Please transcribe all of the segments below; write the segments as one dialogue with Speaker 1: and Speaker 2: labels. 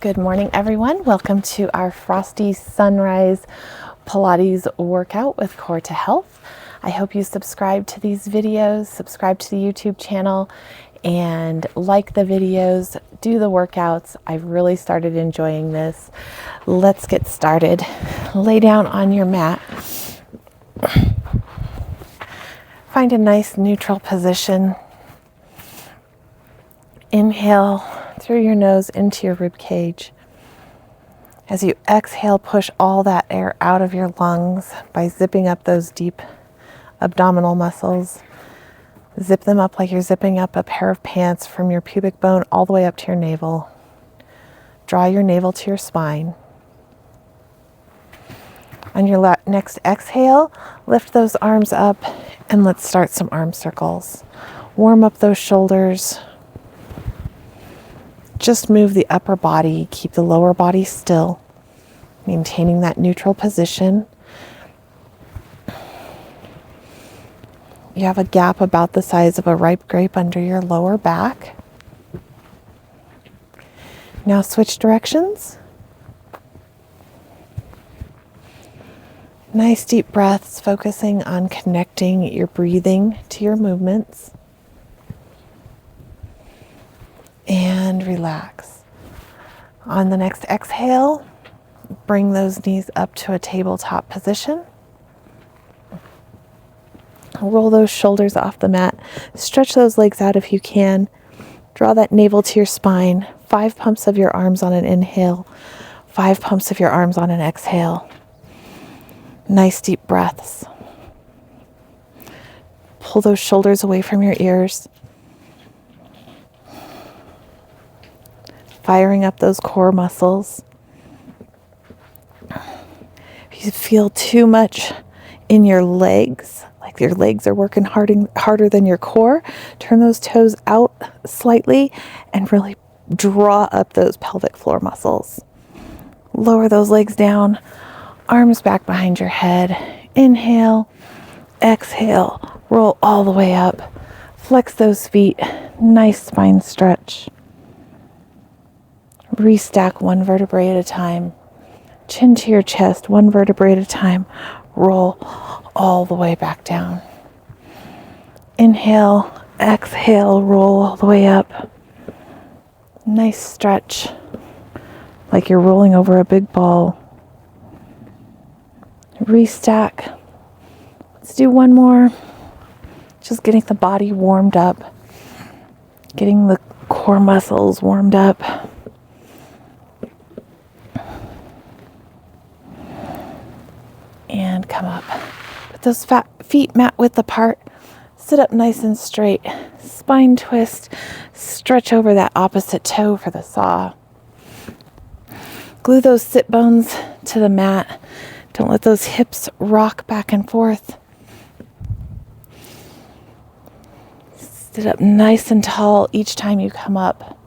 Speaker 1: Good morning, everyone. Welcome to our Frosty Sunrise Pilates workout with Core to Health. I hope you subscribe to these videos, subscribe to the YouTube channel, and like the videos, do the workouts. I've really started enjoying this. Let's get started. Lay down on your mat. Find a nice neutral position. Inhale through your nose into your rib cage. As you exhale, push all that air out of your lungs by zipping up those deep abdominal muscles. Zip them up like you're zipping up a pair of pants from your pubic bone all the way up to your navel. Draw your navel to your spine. On your next exhale, lift those arms up and let's start some arm circles. Warm up those shoulders. Just move the upper body, keep the lower body still, maintaining that neutral position. You have a gap about the size of a ripe grape under your lower back. Now switch directions. Nice deep breaths, focusing on connecting your breathing to your movements. And relax. On the next exhale, bring those knees up to a tabletop position. Roll those shoulders off the mat. Stretch those legs out if you can. Draw that navel to your spine. 5 pumps of your arms on an inhale. 5 pumps of your arms on an exhale. Nice deep breaths. Pull those shoulders away from your ears. Firing up those core muscles. If you feel too much in your legs, like your legs are working harder than your core, turn those toes out slightly and really draw up those pelvic floor muscles. Lower those legs down, arms back behind your head. Inhale, exhale, roll all the way up. Flex those feet, nice spine stretch. Restack one vertebrae at a time. Chin to your chest, one vertebrae at a time. Roll all the way back down. Inhale, exhale, roll all the way up. Nice stretch, like you're rolling over a big ball. Restack. Let's do one more. Just getting the body warmed up. Getting the core muscles warmed up. And come up. Put those feet mat width apart. Sit up nice and straight. Spine twist. Stretch over that opposite toe for the saw. Glue those sit bones to the mat. Don't let those hips rock back and forth. Sit up nice and tall each time you come up.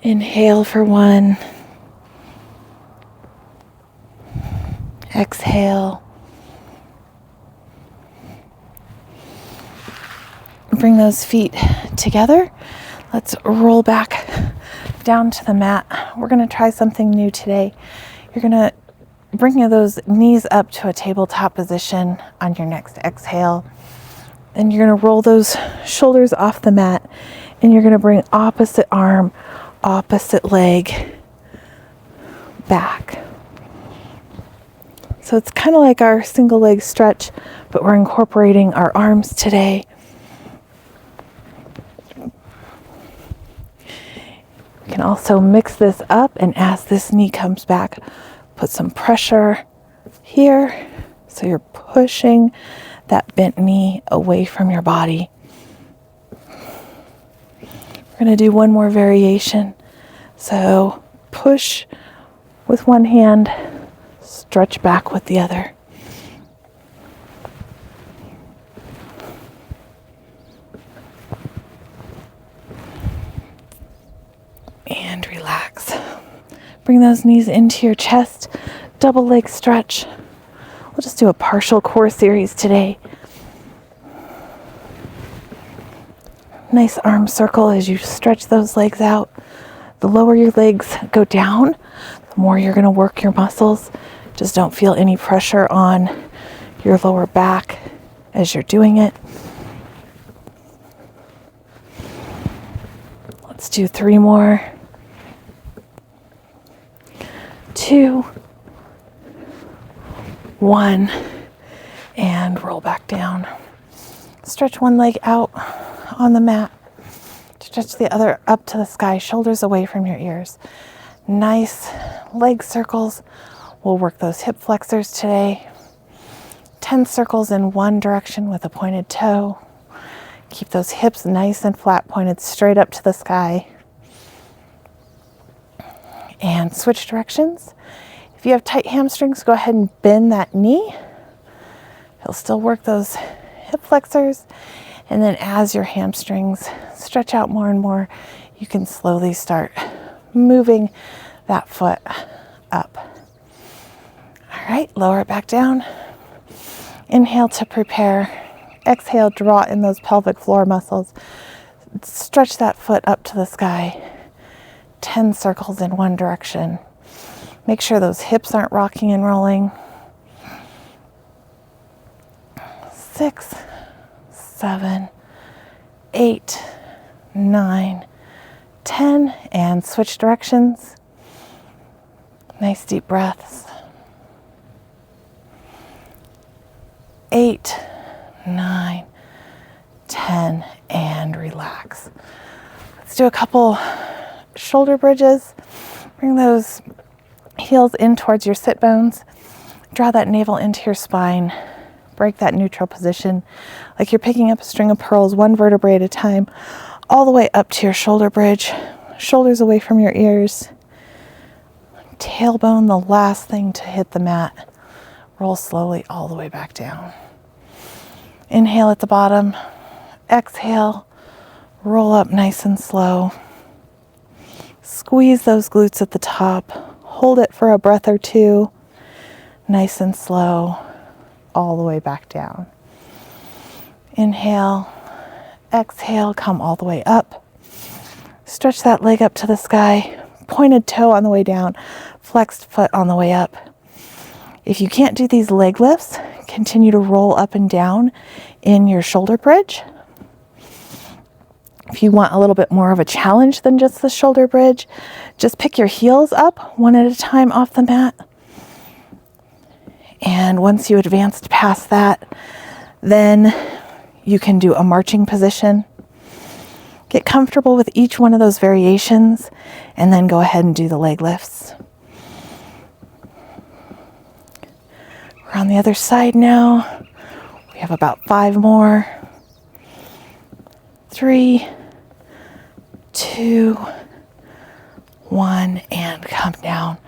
Speaker 1: Inhale for 1. Exhale. Bring those feet together. Let's roll back down to the mat. We're going to try something new today. You're going to bring those knees up to a tabletop position on your next exhale. And you're going to roll those shoulders off the mat. And you're going to bring opposite arm, opposite leg back. So it's kind of like our single leg stretch, but we're incorporating our arms today. We can also mix this up, and as this knee comes back, put some pressure here. So you're pushing that bent knee away from your body. We're going to do one more variation. So push with one hand. Stretch back with the other. And relax. Bring those knees into your chest. Double leg stretch. We'll just do a partial core series today. Nice arm circle as you stretch those legs out. The lower your legs go down, the more you're going to work your muscles. Just don't feel any pressure on your lower back as you're doing it. Let's do 3 more. 2, 1, and roll back down. Stretch one leg out on the mat. Stretch the other up to the sky, shoulders away from your ears. Nice leg circles. We'll work those hip flexors today. 10 circles in one direction with a pointed toe. Keep those hips nice and flat, pointed straight up to the sky. And switch directions. If you have tight hamstrings, go ahead and bend that knee. You'll still work those hip flexors. And then as your hamstrings stretch out more and more, you can slowly start moving that foot up. All right, lower it back down. Inhale to prepare. Exhale, draw in those pelvic floor muscles. Stretch that foot up to the sky. 10 circles in one direction. Make sure those hips aren't rocking and rolling. 6, 7, 8, 9, 10, and switch directions. Nice deep breaths. 8, 9, 10, and relax. Let's do a couple shoulder bridges. Bring those heels in towards your sit bones. Draw that navel into your spine. Break that neutral position like you're picking up a string of pearls, one vertebrae at a time, all the way up to your shoulder bridge. Shoulders away from your ears. Tailbone, the last thing to hit the mat. Roll slowly all the way back down. Inhale at the bottom. Exhale. Roll up nice and slow. Squeeze those glutes at the top. Hold it for a breath or two. Nice and slow. All the way back down. Inhale. Exhale. Come all the way up. Stretch that leg up to the sky. Pointed toe on the way down. Flexed foot on the way up. If you can't do these leg lifts, continue to roll up and down in your shoulder bridge. If you want a little bit more of a challenge than just the shoulder bridge, just pick your heels up one at a time off the mat. And once you advanced past that, then you can do a marching position. Get comfortable with each one of those variations, and then go ahead and do the leg lifts. We're on the other side now. We have about 5 more. 3, 2, 1, and come down.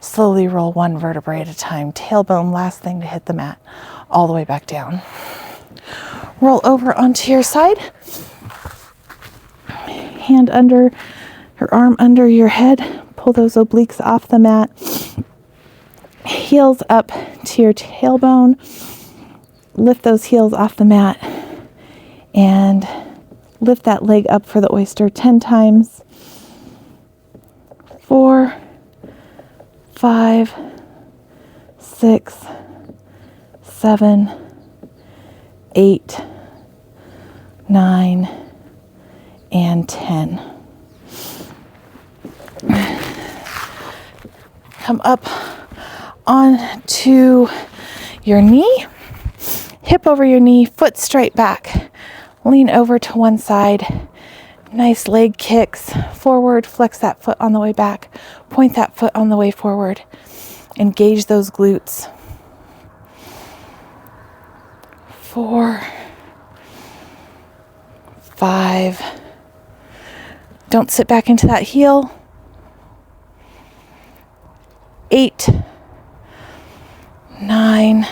Speaker 1: Slowly roll one vertebrae at a time. Tailbone, last thing to hit the mat, all the way back down. Roll over onto your side. Hand under, your arm under your head. Pull those obliques off the mat. Heels up to your tailbone. Lift those heels off the mat. And lift that leg up for the oyster 10 times. 4, 5, 6, 7, 8, 9, and 10. Come up onto your knee, hip over your knee, foot straight back. Lean over to one side. Nice leg kicks forward. Flex that foot on the way back. Point that foot on the way forward. Engage those glutes. 4, 5. Don't sit back into that heel. 8, 9,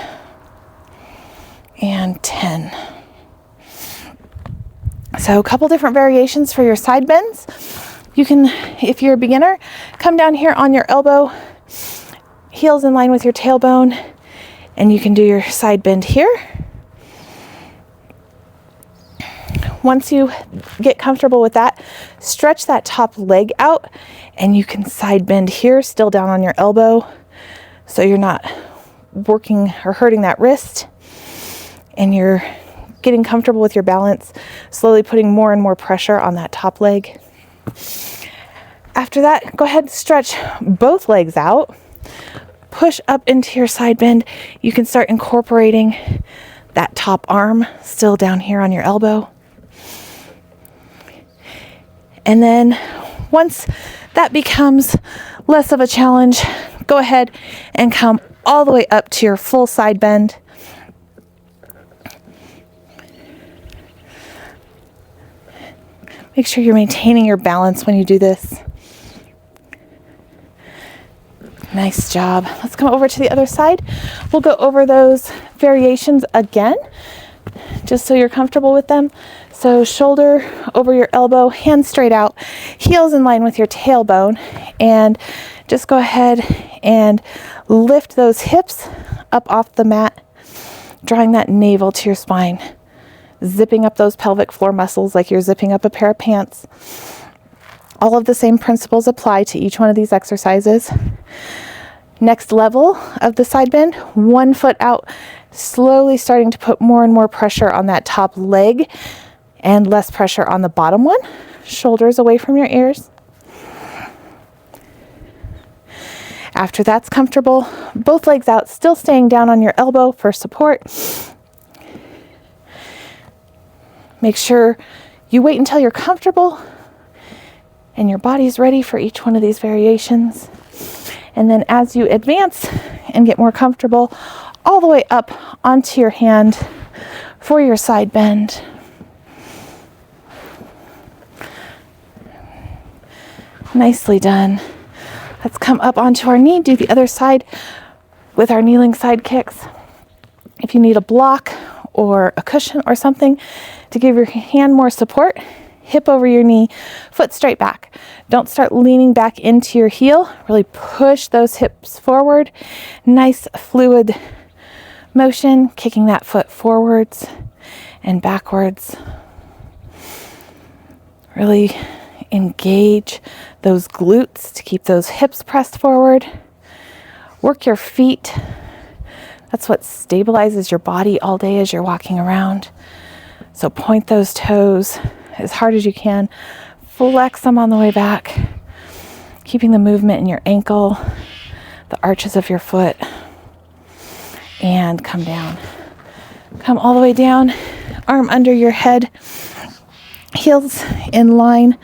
Speaker 1: and 10. So a couple different variations for your side bends. You can, if you're a beginner, come down here on your elbow, heels in line with your tailbone, and you can do your side bend here. once you get comfortable with that, stretch that top leg out, and you can side bend here, still down on your elbow, so you're not working or hurting that wrist, and you're getting comfortable with your balance, slowly putting more and more pressure on that top leg. After that, go ahead and stretch both legs out. Push up into your side bend. You can start incorporating that top arm still down here on your elbow. And then once that becomes less of a challenge, go ahead and come all the way up to your full side bend. Make sure you're maintaining your balance when you do this. Nice job. Let's come over to the other side. We'll go over those variations again, just so you're comfortable with them. So shoulder over your elbow, hands straight out, heels in line with your tailbone, and just go ahead and lift those hips up off the mat, drawing that navel to your spine, zipping up those pelvic floor muscles like you're zipping up a pair of pants. All of the same principles apply to each one of these exercises. Next level of the side bend, one foot out, slowly starting to put more and more pressure on that top leg and less pressure on the bottom one. Shoulders away from your ears. After that's comfortable, both legs out, still staying down on your elbow for support. Make sure you wait until you're comfortable and your body's ready for each one of these variations. And then as you advance and get more comfortable, all the way up onto your hand for your side bend. Nicely done. Let's come up onto our knee, do the other side with our kneeling side kicks. If you need a block or a cushion or something to give your hand more support, hip over your knee, foot straight back. Don't start leaning back into your heel. Really push those hips forward. Nice fluid motion, kicking that foot forwards and backwards. Really engage those glutes to keep those hips pressed forward. Work your feet. That's what stabilizes your body all day as you're walking around. So point those toes as hard as you can. Flex them on the way back, keeping the movement in your ankle, the arches of your foot, and come down. Come all the way down, arm under your head, heels in line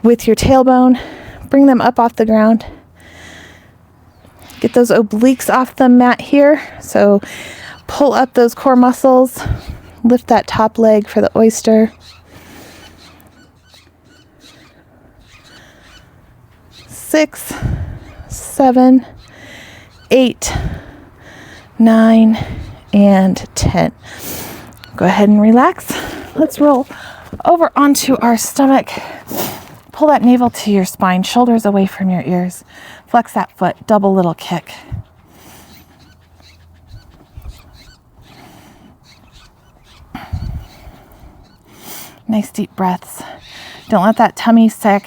Speaker 1: with your tailbone. Bring them up off the ground. Get those obliques off the mat here. So pull up those core muscles. Lift that top leg for the oyster. 6, 7, 8, 9, and 10. Go ahead and relax. Let's roll over onto our stomach. Pull that navel to your spine, shoulders away from your ears. Flex that foot, double little kick. Nice deep breaths. Don't let that tummy sag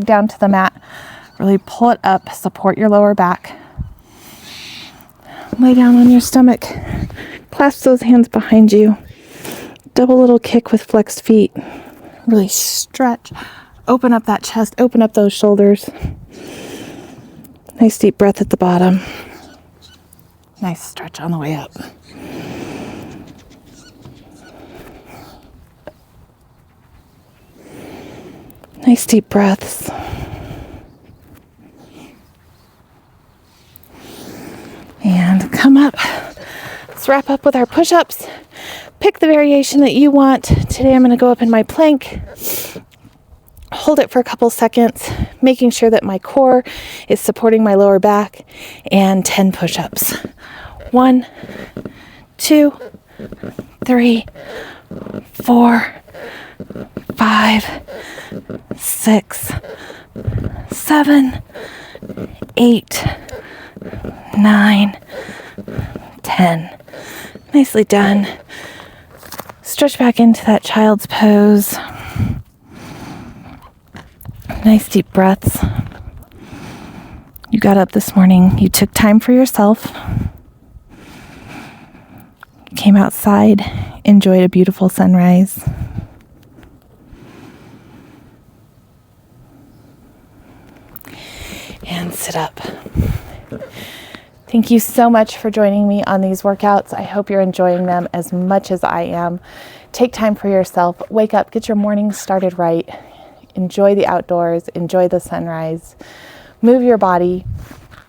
Speaker 1: down to the mat. Really pull it up, support your lower back. Lay down on your stomach. Clasp those hands behind you. Double little kick with flexed feet. Really stretch. Open up that chest, open up those shoulders. Nice deep breath at the bottom. Nice stretch on the way up. Nice deep breaths. And come up. Let's wrap up with our push-ups. Pick the variation that you want. Today I'm going to go up in my plank. Hold it for a couple seconds, making sure that my core is supporting my lower back, and 10 push-ups. 1, 2, 3, 4, 5, 6, 7, 8, 9, 10. Nicely done. Stretch back into that child's pose. Nice deep breaths. You got up this morning. You took time for yourself. You came outside, enjoyed a beautiful sunrise. And sit up. Thank you so much for joining me on these workouts. I hope you're enjoying them as much as I am. Take time for yourself. Wake up, get your morning started right. Enjoy the outdoors, enjoy the sunrise. Move your body.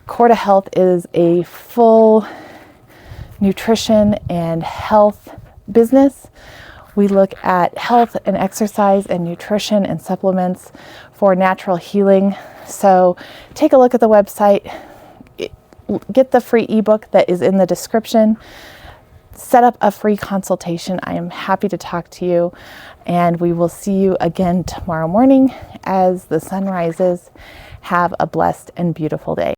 Speaker 1: Core to Health is a full nutrition and health business. We look at health and exercise and nutrition and supplements for natural healing. So take a look at the website. Get the free ebook that is in the description. Set up a free consultation. I am happy to talk to you, and we will see you again tomorrow morning as the sun rises. Have a blessed and beautiful day.